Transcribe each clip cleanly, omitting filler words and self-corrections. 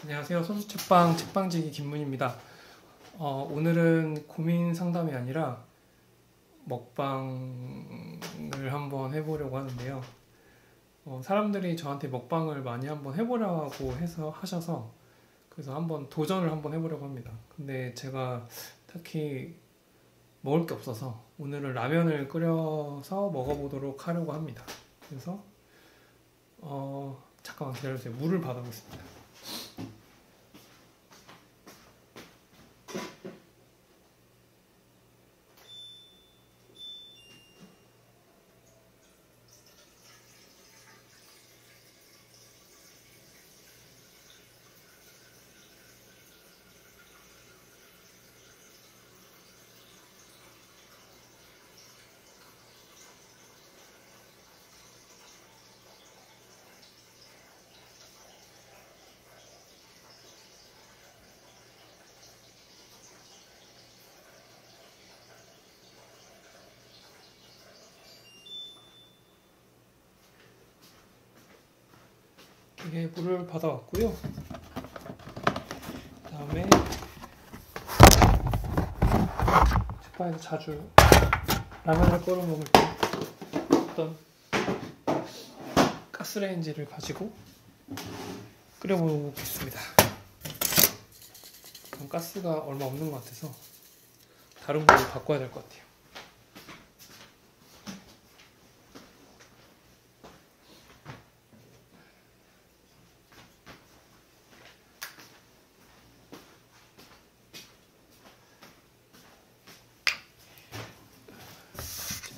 안녕하세요. 소수책방 책방지기 김문입니다. 오늘은 고민 상담이 아니라 먹방을 한번 해보려고 하는데요. 사람들이 저한테 먹방을 많이 한번 해보라고 해서 하셔서 그래서 한번 도전을 한번 해보려고 합니다. 근데 제가 딱히 먹을 게 없어서 오늘은 라면을 끓여서 먹어보도록 하려고 합니다. 그래서 잠깐만 기다려주세요. 물을 받아보겠습니다. 이게 물을 받아왔고요. 그 다음에 책방에서 자주 라면을 끓여 먹을 때 어떤 가스레인지를 가지고 끓여 보겠습니다. 그럼 가스가 얼마 없는 것 같아서 다른 걸로 바꿔야 될 것 같아요.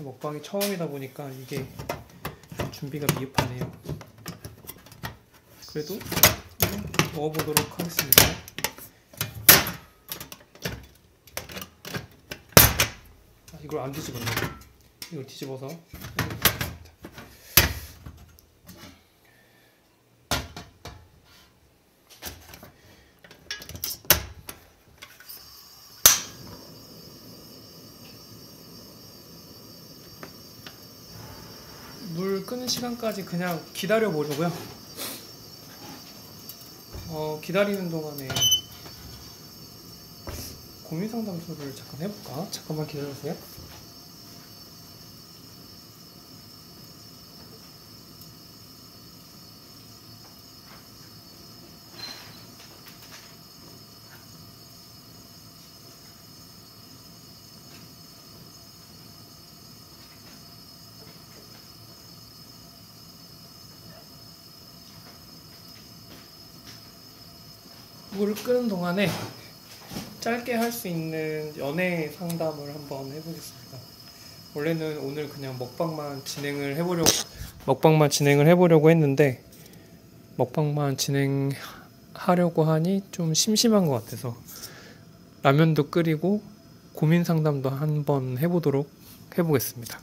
먹방이 처음이다 보니까 이게 준비가 미흡하네요. 그래도 먹어보도록 하겠습니다. 이걸 안 뒤집었네. 이걸 뒤집어서 물 끄는 시간까지 그냥 기다려 보려고요. 기다리는 동안에 고민 상담소를 잠깐 해볼까? 잠깐만 기다려주세요. 물을 끄는 동안에 짧게 할 수 있는 연애 상담을 한번 해보겠습니다. 원래는 오늘 그냥 먹방만 진행을 해보려고 했는데 먹방만 진행하려고 하니 좀 심심한 것 같아서 라면도 끓이고 고민 상담도 한번 해보겠습니다.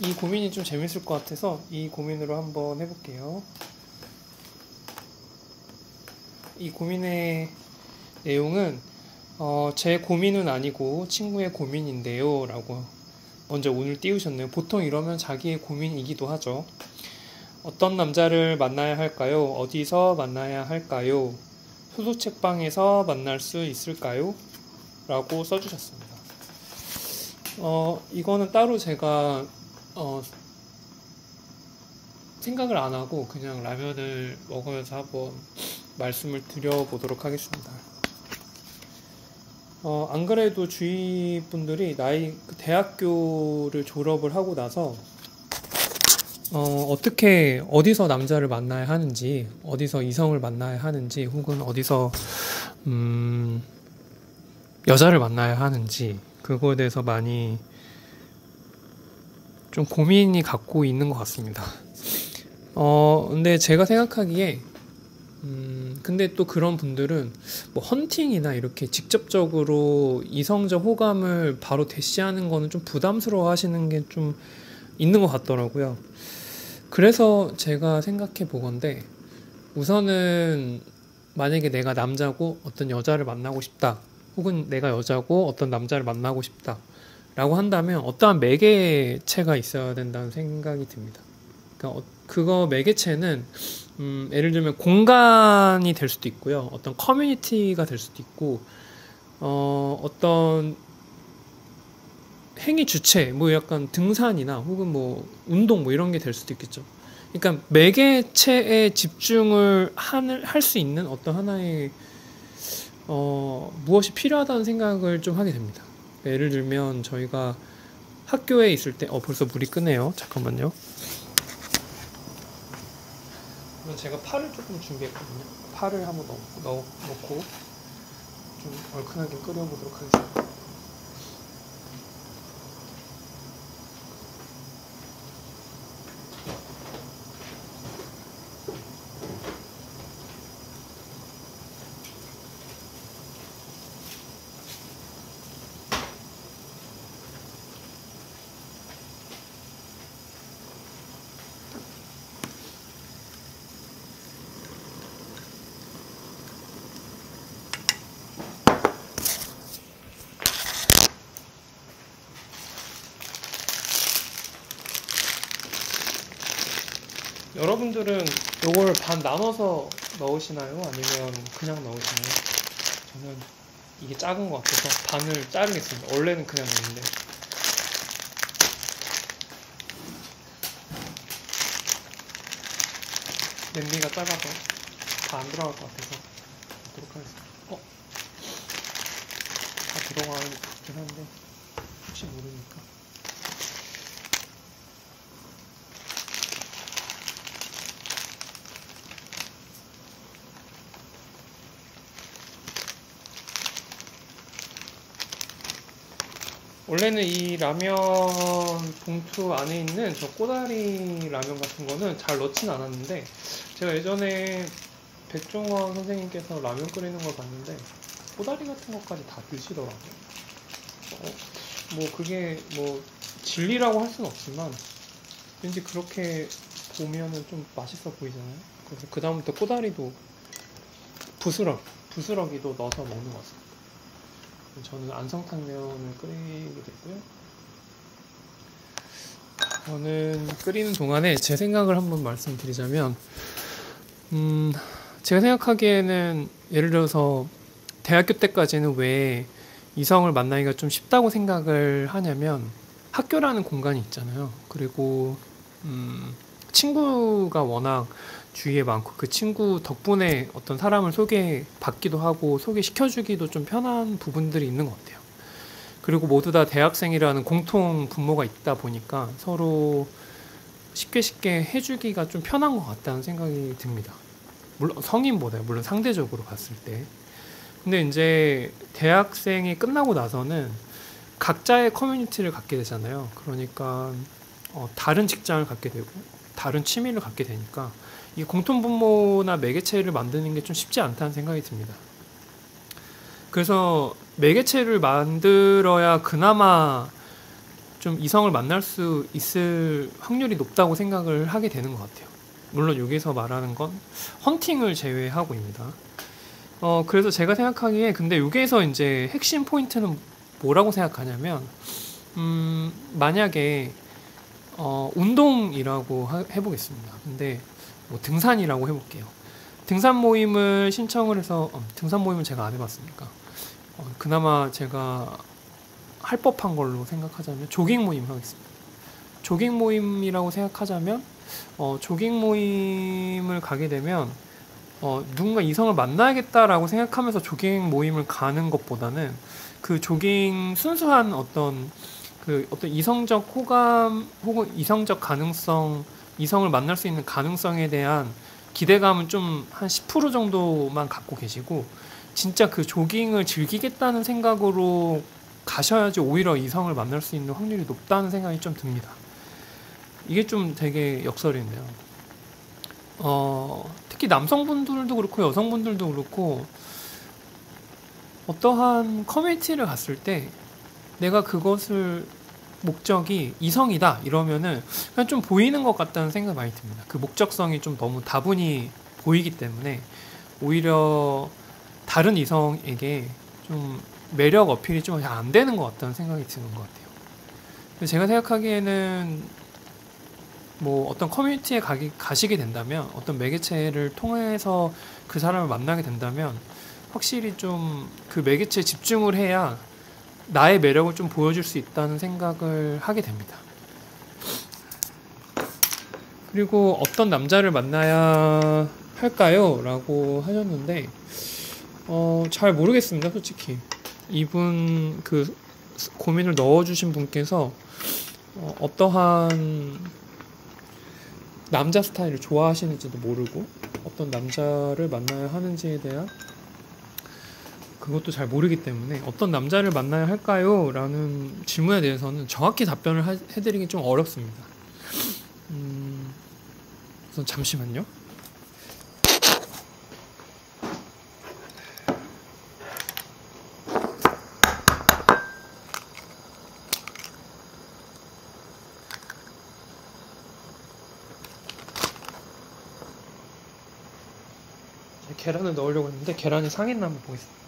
이 고민이 좀 재밌을 것 같아서 이 고민으로 한번 해볼게요. 이 고민의 내용은 제 고민은 아니고 친구의 고민인데요 라고 먼저 오늘 띄우셨네요. 보통 이러면 자기의 고민이기도 하죠. 어떤 남자를 만나야 할까요? 어디서 만나야 할까요? 소소책방에서 만날 수 있을까요? 라고 써주셨습니다. 이거는 따로 제가 생각을 안 하고 그냥 라면을 먹으면서 한번 말씀을 드려보도록 하겠습니다. 안 그래도 주위 분들이 대학교를 졸업을 하고 나서 어디서 남자를 만나야 하는지, 어디서 이성을 만나야 하는지, 혹은 어디서 여자를 만나야 하는지 그거에 대해서 많이 좀 고민이 갖고 있는 것 같습니다. 근데 제가 생각하기에 근데 또 그런 분들은 뭐 헌팅이나 이렇게 직접적으로 이성적 호감을 바로 대시하는 거는 좀 부담스러워 하시는 게 좀 있는 것 같더라고요. 그래서 제가 생각해 보건데 우선은 만약에 내가 남자고 어떤 여자를 만나고 싶다, 혹은 내가 여자고 어떤 남자를 만나고 싶다 라고 한다면 어떠한 매개체가 있어야 된다는 생각이 듭니다. 그러니까 그거 매개체는 예를 들면 공간이 될 수도 있고요, 어떤 커뮤니티가 될 수도 있고, 어떤 행위 주체, 뭐 약간 등산이나 혹은 뭐 운동 뭐 이런 게 될 수도 있겠죠. 그러니까 매개체에 집중을 할 수 있는 어떤 하나의 무엇이 필요하다는 생각을 좀 하게 됩니다. 예를 들면 저희가 학교에 있을 때 벌써 물이 끄네요. 잠깐만요. 그럼 제가 파를 조금 준비했거든요. 파를 한번 넣고 좀 얼큰하게 끓여보도록 하겠습니다. 여러분들은 이걸 반 나눠서 넣으시나요? 아니면 그냥 넣으시나요? 저는 이게 작은 것 같아서 반을 자르겠습니다. 원래는 그냥 넣는데. 냄비가 작아서 다 안 들어갈 것 같아서 넣도록 하겠습니다. 다 들어가긴 한데 혹시 모르니까. 원래는 이 라면 봉투 안에 있는 저 꼬다리 라면 같은 거는 잘 넣진 않았는데, 제가 예전에 백종원 선생님께서 라면 끓이는 걸 봤는데 꼬다리 같은 것까지 다 드시더라고요. 뭐 그게 뭐 진리라고 할 수는 없지만 왠지 그렇게 보면은 좀 맛있어 보이잖아요. 그래서 그 다음부터 꼬다리도 부스러기도 넣어서 먹는 것 같습니다. 저는 안성탕면을 끓이게 됐고요. 저는 끓이는 동안에 제 생각을 한번 말씀드리자면, 제가 생각하기에는 예를 들어서 대학교 때까지는 왜 이성을 만나기가 좀 쉽다고 생각을 하냐면, 학교라는 공간이 있잖아요. 그리고 친구가 워낙 주위에 많고 그 친구 덕분에 어떤 사람을 소개받기도 하고 소개시켜주기도 좀 편한 부분들이 있는 것 같아요. 그리고 모두 다 대학생이라는 공통 분모가 있다 보니까 서로 쉽게 해주기가 좀 편한 것 같다는 생각이 듭니다. 물론 성인보다요. 물론 상대적으로 봤을 때. 근데 이제 대학생이 끝나고 나서는 각자의 커뮤니티를 갖게 되잖아요. 그러니까 다른 직장을 갖게 되고 다른 취미를 갖게 되니까 이 공통분모나 매개체를 만드는 게 좀 쉽지 않다는 생각이 듭니다. 그래서 매개체를 만들어야 그나마 좀 이성을 만날 수 있을 확률이 높다고 생각을 하게 되는 것 같아요. 물론 여기서 말하는 건 헌팅을 제외하고입니다. 그래서 제가 생각하기에 근데 여기에서 이제 핵심 포인트는 뭐라고 생각하냐면, 만약에 운동이라고 해보겠습니다. 근데 뭐 등산이라고 해볼게요. 등산 모임을 신청을 해서 등산 모임은 제가 안 해봤으니까 그나마 제가 할 법한 걸로 생각하자면 조깅 모임 하겠습니다. 조깅 모임이라고 생각하자면 조깅 모임을 가게 되면 누군가 이성을 만나야겠다라고 생각하면서 조깅 모임을 가는 것보다는 그 조깅 순수한 어떤 이성적 호감 혹은 이성적 가능성, 이성을 만날 수 있는 가능성에 대한 기대감은 좀 한 10% 정도만 갖고 계시고, 진짜 그 조깅을 즐기겠다는 생각으로 가셔야지 오히려 이성을 만날 수 있는 확률이 높다는 생각이 좀 듭니다. 이게 좀 되게 역설인데요. 특히 남성분들도 그렇고 여성분들도 그렇고 어떠한 커뮤니티를 갔을 때 내가 그것을 목적이 이성이다 이러면은 그냥 좀 보이는 것 같다는 생각이 많이 듭니다. 그 목적성이 좀 너무 다분히 보이기 때문에 오히려 다른 이성에게 좀 매력 어필이 좀 잘 안 되는 것 같다는 생각이 드는 것 같아요. 제가 생각하기에는 뭐 어떤 커뮤니티에 가시게 된다면, 어떤 매개체를 통해서 그 사람을 만나게 된다면 확실히 좀 그 매개체에 집중을 해야 나의 매력을 좀 보여줄 수 있다는 생각을 하게 됩니다. 그리고 어떤 남자를 만나야 할까요? 라고 하셨는데 잘 모르겠습니다, 솔직히. 이분 그 고민을 넣어주신 분께서 어떠한 남자 스타일을 좋아하시는지도 모르고 어떤 남자를 만나야 하는지에 대한 그것도 잘 모르기 때문에 어떤 남자를 만나야 할까요? 라는 질문에 대해서는 정확히 답변을 해드리기 좀 어렵습니다. 우선 잠시만요. 계란을 넣으려고 했는데 계란이 상했나 한번 보겠습니다.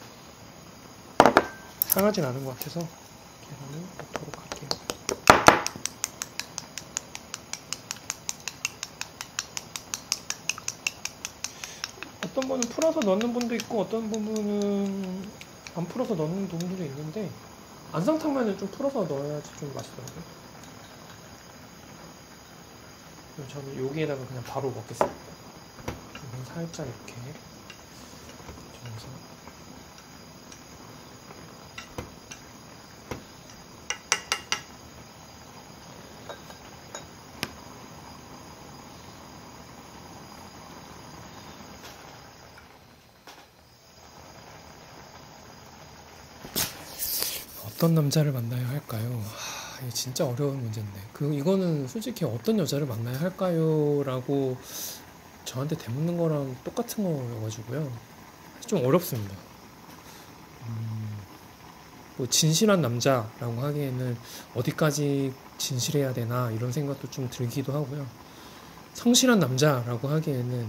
상하진 않은 것 같아서 계란을 넣도록 할게요. 어떤 분은 풀어서 넣는 분도 있고 어떤 부분은 안 풀어서 넣는 분들도 있는데, 안성탕면은 좀 풀어서 넣어야지 좀 맛있더라고요. 저는 여기에다가 그냥 바로 먹겠습니다. 살짝 이렇게 저어서 어떤 남자를 만나야 할까요? 이게 진짜 어려운 문제인데, 이거는 솔직히 어떤 여자를 만나야 할까요? 라고 저한테 대묻는 거랑 똑같은 거여가지고요. 좀 어렵습니다. 뭐 진실한 남자라고 하기에는 어디까지 진실해야 되나 이런 생각도 좀 들기도 하고요. 성실한 남자라고 하기에는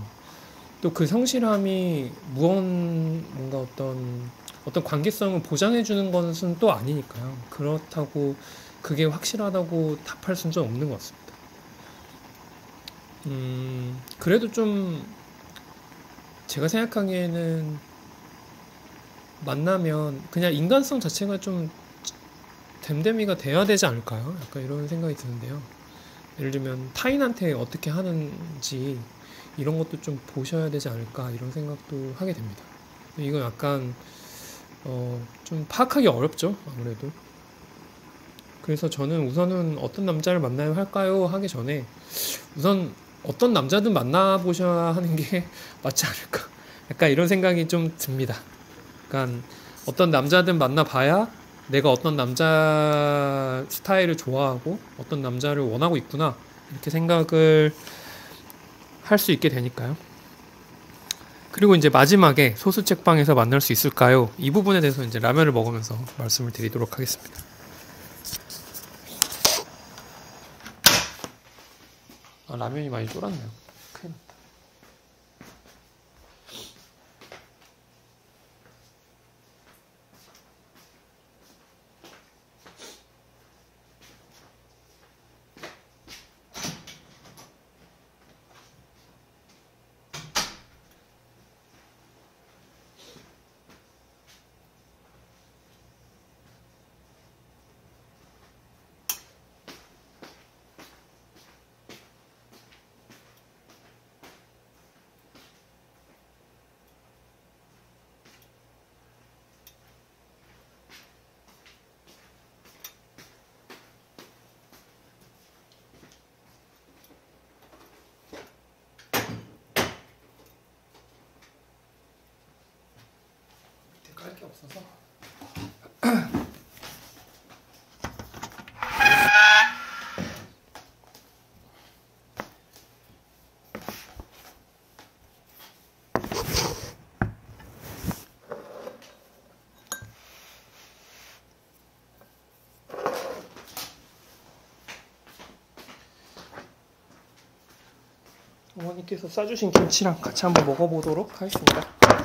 또 그 성실함이 뭔가 어떤 관계성을 보장해주는 것은 또 아니니까요. 그렇다고 그게 확실하다고 답할 수는 좀 없는 것 같습니다. 그래도 좀 제가 생각하기에는 만나면 그냥 인간성 자체가 좀 됨됨이가 돼야 되지 않을까요? 약간 이런 생각이 드는데요. 예를 들면 타인한테 어떻게 하는지 이런 것도 좀 보셔야 되지 않을까 이런 생각도 하게 됩니다. 이건 약간 좀 파악하기 어렵죠, 아무래도. 그래서 저는 우선은 어떤 남자를 만나야 할까요? 하기 전에 우선 어떤 남자든 만나보셔야 하는 게 맞지 않을까, 약간 이런 생각이 좀 듭니다. 그러니까 어떤 남자든 만나봐야 내가 어떤 남자 스타일을 좋아하고 어떤 남자를 원하고 있구나 이렇게 생각을 할 수 있게 되니까요. 그리고 이제 마지막에 소수책방에서 만날 수 있을까요? 이 부분에 대해서 이제 라면을 먹으면서 말씀을 드리도록 하겠습니다. 라면이 많이 쫄았네요. 큰일 났다. 깔 게 없어서. 어머니께서 싸주신 김치랑 같이 한번 먹어보도록 하겠습니다.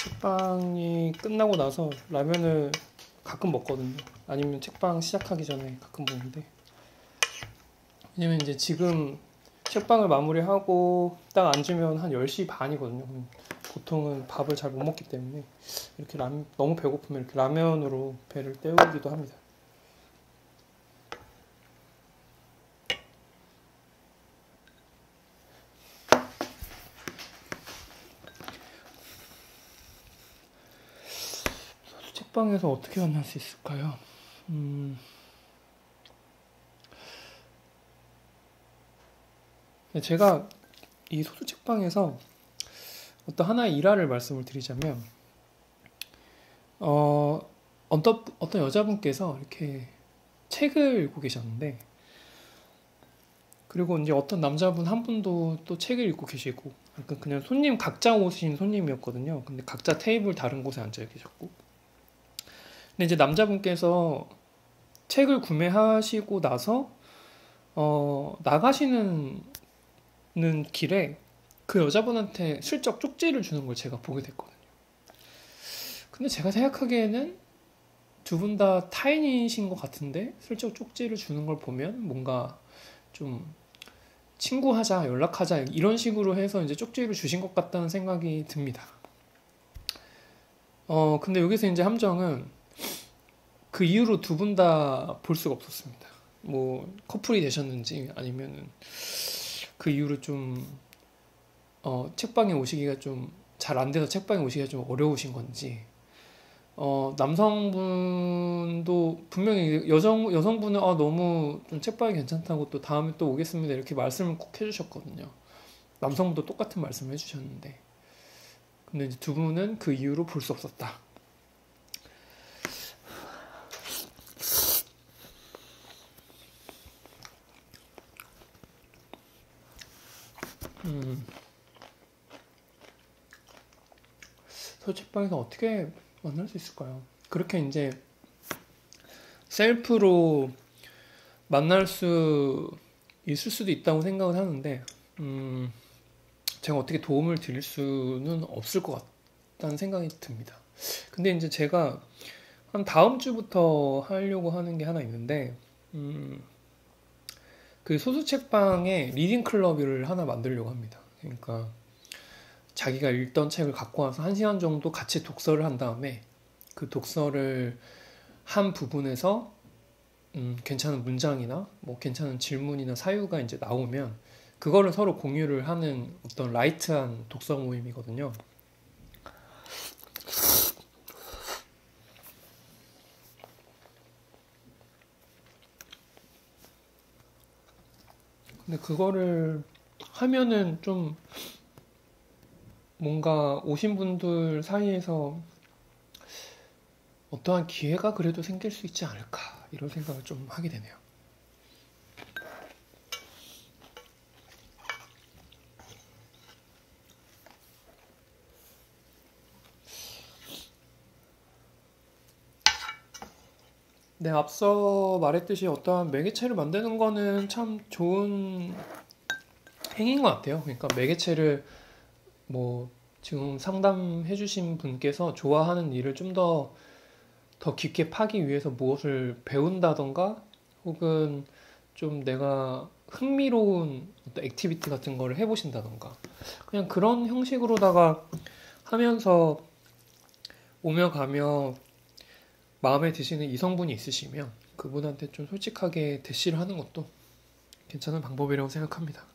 책방이 끝나고 나서 라면을 가끔 먹거든요. 아니면 책방 시작하기 전에 가끔 먹는데, 왜냐면 이제 지금 책방을 마무리하고 딱 앉으면 한 10시 반이거든요. 보통은 밥을 잘 못 먹기 때문에 이렇게 너무 배고프면 이렇게 라면으로 배를 때우기도 합니다. 책방에서 어떻게 만날 수 있을까요? 제가 이 소수 책방에서 어떤 하나의 일화를 말씀을 드리자면, 어떤 여자분께서 이렇게 책을 읽고 계셨는데, 그리고 이제 어떤 남자분 한 분도 또 책을 읽고 계시고, 약간 그냥 손님 각자 오신 손님이었거든요. 근데 각자 테이블 다른 곳에 앉아 계셨고, 근데 이제 남자분께서 책을 구매하시고 나서 나가시는 길에 그 여자분한테 슬쩍 쪽지를 주는 걸 제가 보게 됐거든요. 근데 제가 생각하기에는 두 분 다 타인이신 것 같은데 슬쩍 쪽지를 주는 걸 보면 뭔가 좀 친구하자, 연락하자 이런 식으로 해서 이제 쪽지를 주신 것 같다는 생각이 듭니다. 근데 여기서 이제 함정은 그 이후로 두 분 다 볼 수가 없었습니다. 뭐 커플이 되셨는지 아니면은 그 이후로 좀 책방에 오시기가 좀 잘 안 돼서 책방에 오시기가 좀 어려우신 건지, 남성분도 분명히 여성분은 너무 좀 책방이 괜찮다고 또 다음에 또 오겠습니다 이렇게 말씀을 꼭 해주셨거든요. 남성분도 똑같은 말씀을 해주셨는데, 근데 이제 두 분은 그 이후로 볼 수 없었다. 책방에서 어떻게 만날 수 있을까요? 그렇게 이제 셀프로 만날 수 있을 수도 있다고 생각을 하는데, 제가 어떻게 도움을 드릴 수는 없을 것 같다는 생각이 듭니다. 근데 이제 제가 한 다음 주부터 하려고 하는 게 하나 있는데, 그 소수 책방에 리딩 클럽을 하나 만들려고 합니다. 그러니까 자기가 읽던 책을 갖고 와서 1시간 정도 같이 독서를 한 다음에 그 독서를 한 부분에서 괜찮은 문장이나 뭐 괜찮은 질문이나 사유가 이제 나오면 그거를 서로 공유를 하는 어떤 라이트한 독서 모임이거든요. 근데 그거를 하면은 좀 뭔가 오신 분들 사이에서 어떠한 기회가 그래도 생길 수 있지 않을까 이런 생각을 좀 하게 되네요. 네, 앞서 말했듯이 어떠한 매개체를 만드는 거는 참 좋은 행위인 것 같아요. 그러니까 매개체를 뭐 지금 상담해주신 분께서 좋아하는 일을 좀 더 깊게 파기 위해서 무엇을 배운다던가 혹은 좀 내가 흥미로운 어떤 액티비티 같은 거를 해보신다던가 그냥 그런 형식으로다가 하면서 오며 가며 마음에 드시는 이성분이 있으시면 그분한테 좀 솔직하게 대시를 하는 것도 괜찮은 방법이라고 생각합니다.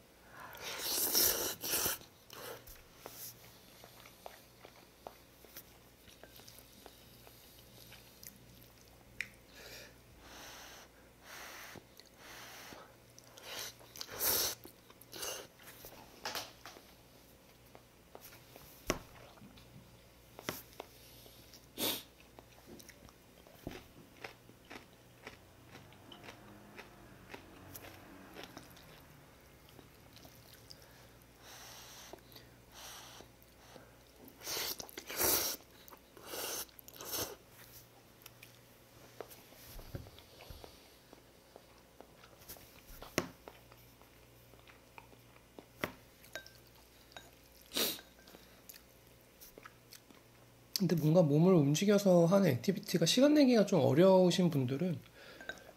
근데 뭔가 몸을 움직여서 하는 액티비티가 시간 내기가 좀 어려우신 분들은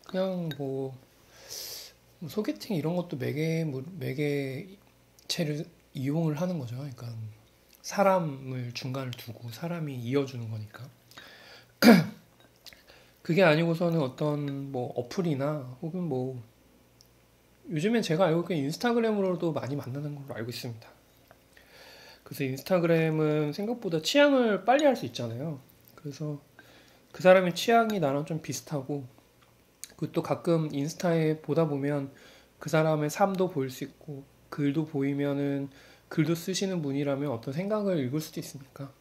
그냥 뭐 소개팅 이런 것도 매개체를 이용을 하는 거죠. 그러니까 사람을 중간을 두고 사람이 이어주는 거니까. 그게 아니고서는 어떤 뭐 어플이나 혹은 뭐 요즘엔 제가 알고 있기로 인스타그램으로도 많이 만나는 걸로 알고 있습니다. 그래서 인스타그램은 생각보다 취향을 빨리 할 수 있잖아요. 그래서 그 사람의 취향이 나랑 좀 비슷하고, 그또 가끔 인스타에 보다 보면 그 사람의 삶도 보일 수 있고, 글도 보이면은 글도 쓰시는 분이라면 어떤 생각을 읽을 수도 있으니까,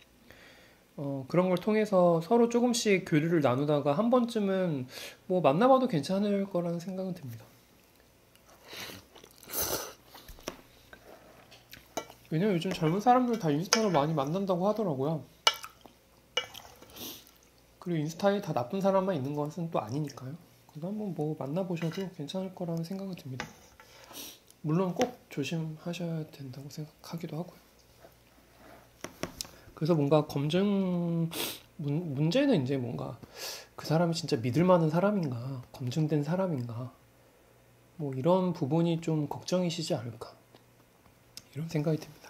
그런 걸 통해서 서로 조금씩 교류를 나누다가 한 번쯤은 뭐 만나봐도 괜찮을 거라는 생각은 듭니다. 왜냐면 요즘 젊은 사람들 다 인스타로 많이 만난다고 하더라고요. 그리고 인스타에 다 나쁜 사람만 있는 것은 또 아니니까요. 그래서 한번 뭐 만나보셔도 괜찮을 거라는 생각은 듭니다. 물론 꼭 조심하셔야 된다고 생각하기도 하고요. 그래서 뭔가 문제는 이제 뭔가 그 사람이 진짜 믿을 만한 사람인가, 검증된 사람인가, 뭐 이런 부분이 좀 걱정이시지 않을까, 이런 생각이 듭니다.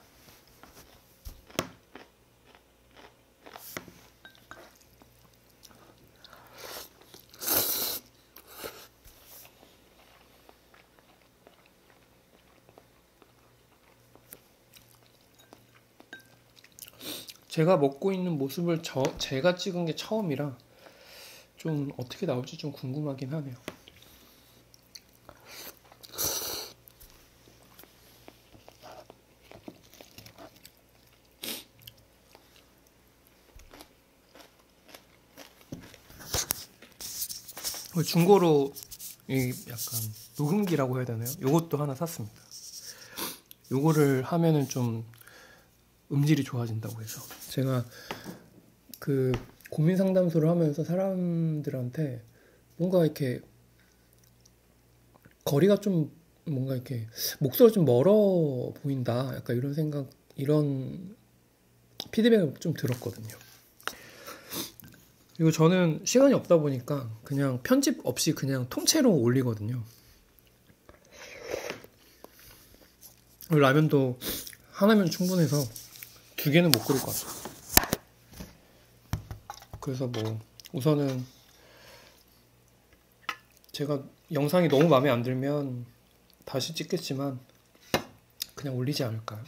제가 먹고 있는 모습을 제가 찍은 게 처음이라 좀 어떻게 나올지 좀 궁금하긴 하네요. 중고로 이 약간 녹음기라고 해야 되나요? 요것도 하나 샀습니다. 요거를 하면은 좀 음질이 좋아진다고 해서 제가 그 고민 상담소를 하면서 사람들한테 뭔가 이렇게 거리가 좀 뭔가 이렇게 목소리가 좀 멀어 보인다, 약간 이런 생각, 이런 피드백을 좀 들었거든요. 그리고 저는 시간이 없다 보니까 그냥 편집 없이 그냥 통째로 올리거든요. 라면도 하나면 충분해서 2개는 못 끓일 것 같아요. 그래서 뭐 우선은 제가 영상이 너무 마음에 안 들면 다시 찍겠지만 그냥 올리지 않을까요?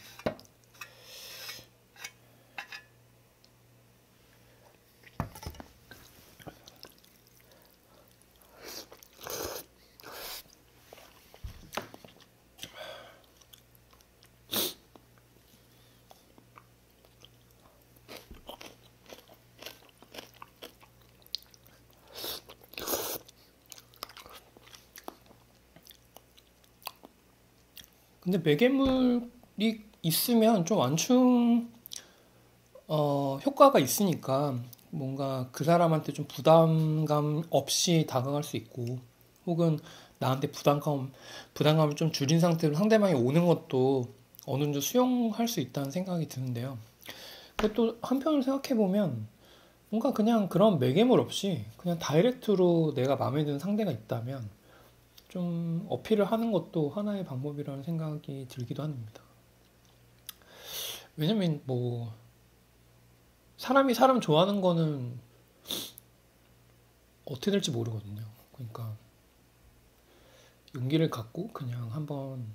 근데 매개물이 있으면 좀 완충 효과가 있으니까 뭔가 그 사람한테 좀 부담감 없이 다가갈 수 있고, 혹은 나한테 부담감을 좀 줄인 상태로 상대방이 오는 것도 어느 정도 수용할 수 있다는 생각이 드는데요. 근데 또 한편으로 생각해보면 뭔가 그냥 그런 매개물 없이 그냥 다이렉트로 내가 마음에 드는 상대가 있다면 좀 어필을 하는 것도 하나의 방법이라는 생각이 들기도 합니다. 왜냐면 뭐 사람이 사람 좋아하는 거는 어떻게 될지 모르거든요. 그러니까 용기를 갖고 그냥 한번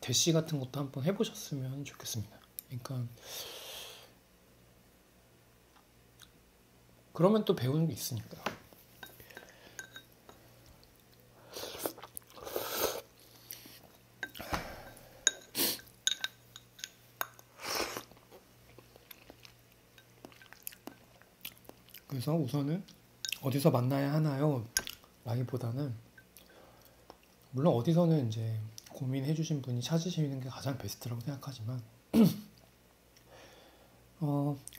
대시 같은 것도 한번 해보셨으면 좋겠습니다. 그러니까 그러면 또 배우는 게 있으니까. 그래서 우선은 어디서 만나야 하나요? 라기보다는 물론 어디서는 이제 고민해 주신 분이 찾으시는 게 가장 베스트라고 생각하지만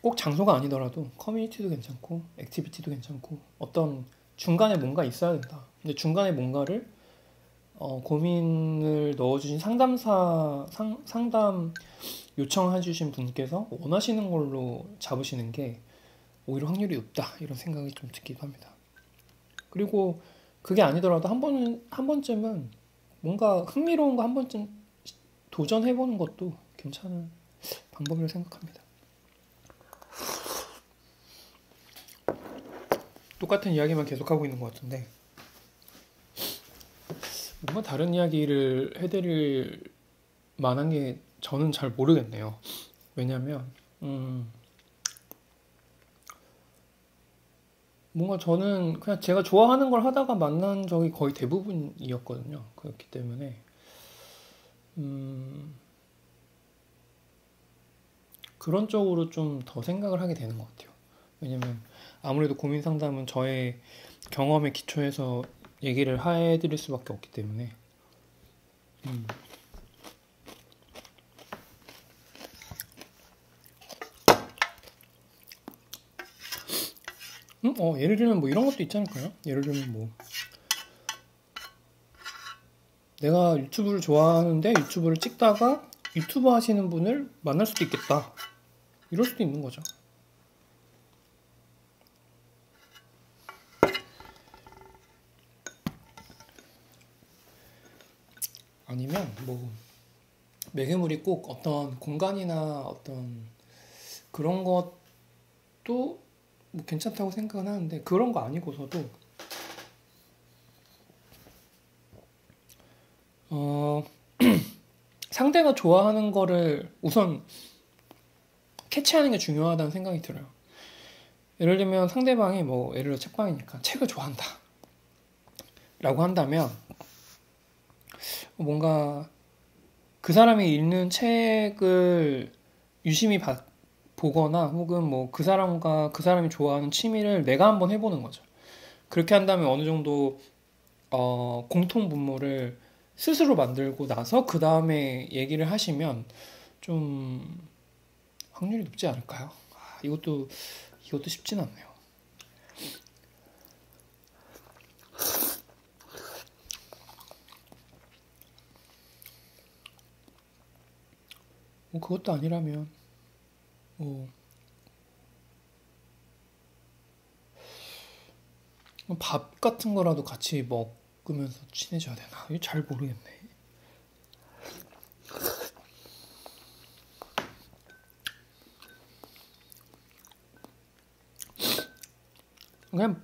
꼭 장소가 아니더라도 커뮤니티도 괜찮고 액티비티도 괜찮고 어떤 중간에 뭔가 있어야 된다. 근데 중간에 뭔가를 고민을 넣어주신 상담 요청해 주신 분께서 원하시는 걸로 잡으시는 게 오히려 확률이 높다 이런 생각이 좀 들기도 합니다. 그리고 그게 아니더라도 한 번쯤은 뭔가 흥미로운 거 한 번쯤 도전해보는 것도 괜찮은 방법이라고 생각합니다. 똑같은 이야기만 계속하고 있는 것 같은데 뭔가 다른 이야기를 해드릴 만한 게 저는 잘 모르겠네요. 왜냐면 뭔가 저는 그냥 제가 좋아하는 걸 하다가 만난 적이 거의 대부분이었거든요. 그렇기 때문에 그런 쪽으로 좀 더 생각을 하게 되는 것 같아요. 왜냐면 아무래도 고민 상담은 저의 경험에 기초해서 얘기를 해드릴 수밖에 없기 때문에 예를 들면 뭐 이런 것도 있지 않을까요? 예를 들면 뭐 내가 유튜브를 좋아하는데 유튜브를 찍다가 유튜브 하시는 분을 만날 수도 있겠다. 이럴 수도 있는 거죠. 아니면 뭐 매개물이 꼭 어떤 공간이나 어떤 그런 것도 뭐 괜찮다고 생각은 하는데 그런 거 아니고서도 상대가 좋아하는 거를 우선 캐치하는 게 중요하다는 생각이 들어요. 예를 들면 상대방이 뭐 예를 들어 책방이니까 책을 좋아한다 라고 한다면 뭔가 그 사람이 읽는 책을 유심히 보거나 혹은 뭐 그 사람과 그 사람이 좋아하는 취미를 내가 한번 해보는 거죠. 그렇게 한다면 어느 정도 공통 분모를 스스로 만들고 나서 그 다음에 얘기를 하시면 좀 확률이 높지 않을까요? 이것도 쉽진 않네요. 뭐 그것도 아니라면 뭐 밥 같은 거라도 같이 먹으면서 친해져야 되나? 이거 잘 모르겠네. 그냥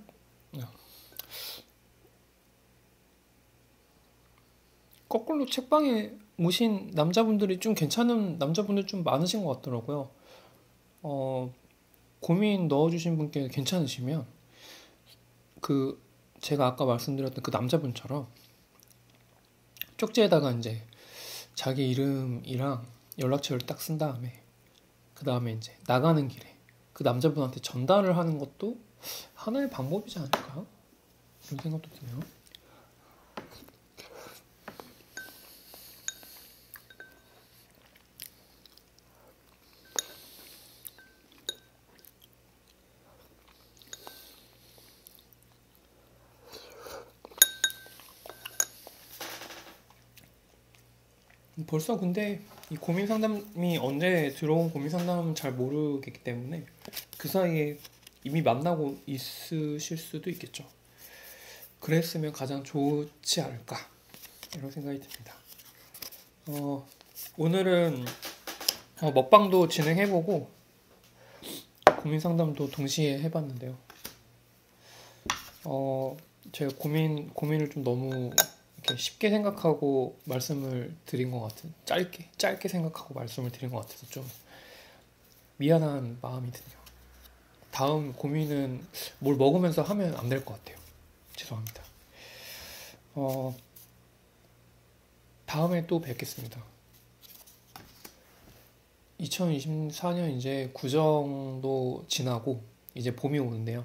거꾸로 책방에 오신 남자분들이 좀 괜찮은 남자분들 좀 많으신 것 같더라고요. 고민 넣어주신 분께 괜찮으시면 그 제가 아까 말씀드렸던 그 남자분처럼 쪽지에다가 이제 자기 이름이랑 연락처를 딱 쓴 다음에 그 다음에 이제 나가는 길에 그 남자분한테 전달을 하는 것도 하나의 방법이지 않을까요? 이런 생각도 드네요. 벌써 근데 이 고민 상담이 언제 들어온 고민 상담은 잘 모르겠기 때문에 그 사이에 이미 만나고 있으실 수도 있겠죠. 그랬으면 가장 좋지 않을까 이런 생각이 듭니다. 오늘은 먹방도 진행해보고 고민 상담도 동시에 해봤는데요. 제가 고민을 좀 너무 이렇게 쉽게 생각하고 말씀을 드린 것 같은 짧게 생각하고 말씀을 드린 것 같아서 좀 미안한 마음이 드네요. 다음 고민은 뭘 먹으면서 하면 안 될 것 같아요. 죄송합니다. 다음에 또 뵙겠습니다. 2024년 이제 구정도 지나고 이제 봄이 오는데요.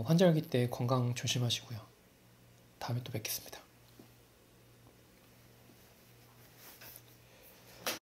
환절기 때 건강 조심하시고요. 다음에 또 뵙겠습니다.